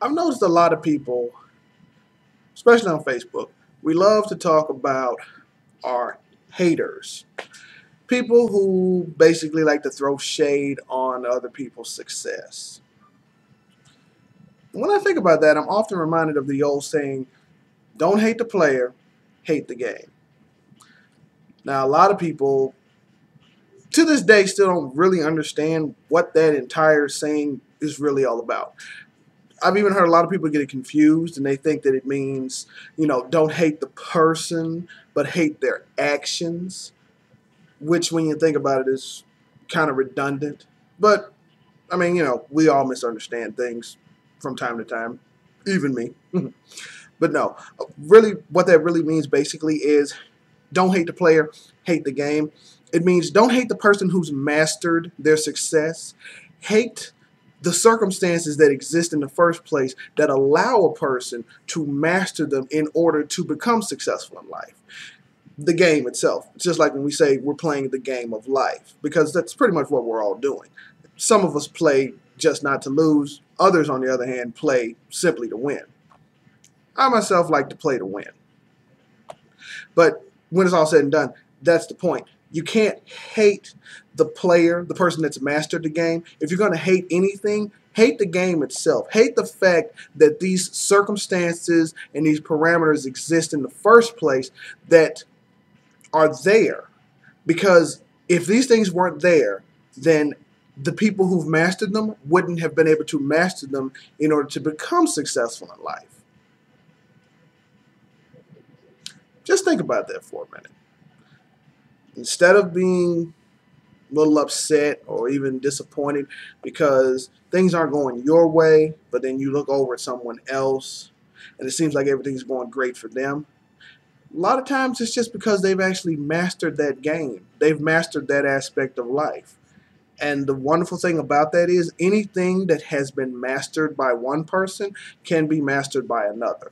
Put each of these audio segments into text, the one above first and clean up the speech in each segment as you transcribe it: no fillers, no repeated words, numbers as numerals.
I've noticed a lot of people, especially on Facebook, we love to talk about our haters. People who basically like to throw shade on other people's success. When I think about that, I'm often reminded of the old saying, don't hate the player, hate the game. Now, a lot of people to this day still don't really understand what that entire saying is really all about. I've even heard a lot of people get it confused and they think that it means, don't hate the person, but hate their actions, which when you think about it is kind of redundant. But, I mean, we all misunderstand things from time to time, even me. But no, really, what that really means basically is don't hate the player, hate the game. It means don't hate the person who's mastered their success. Hate the circumstances that exist in the first place that allow a person to master them in order to become successful in life. The game itself. It's just like when we say we're playing the game of life, because that's pretty much what we're all doing. Some of us play just not to lose. Others, on the other hand, play simply to win. I myself like to play to win. But when it's all said and done, that's the point. You can't hate the player, the person that's mastered the game. If you're going to hate anything, hate the game itself. Hate the fact that these circumstances and these parameters exist in the first place that are there. Because if these things weren't there, then the people who've mastered them wouldn't have been able to master them in order to become successful in life. Just think about that for a minute. Instead of being a little upset or even disappointed because things aren't going your way, but then you look over at someone else and it seems like everything's going great for them. A lot of times it's just because they've actually mastered that game. They've mastered that aspect of life. And the wonderful thing about that is anything that has been mastered by one person can be mastered by another.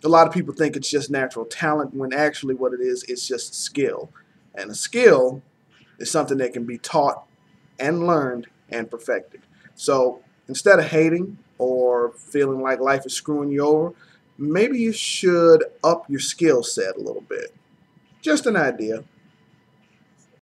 A lot of people think it's just natural talent when actually what it is, it's just skill. And a skill is something that can be taught and learned and perfected. So instead of hating or feeling like life is screwing you over, maybe you should up your skill set a little bit. Just an idea.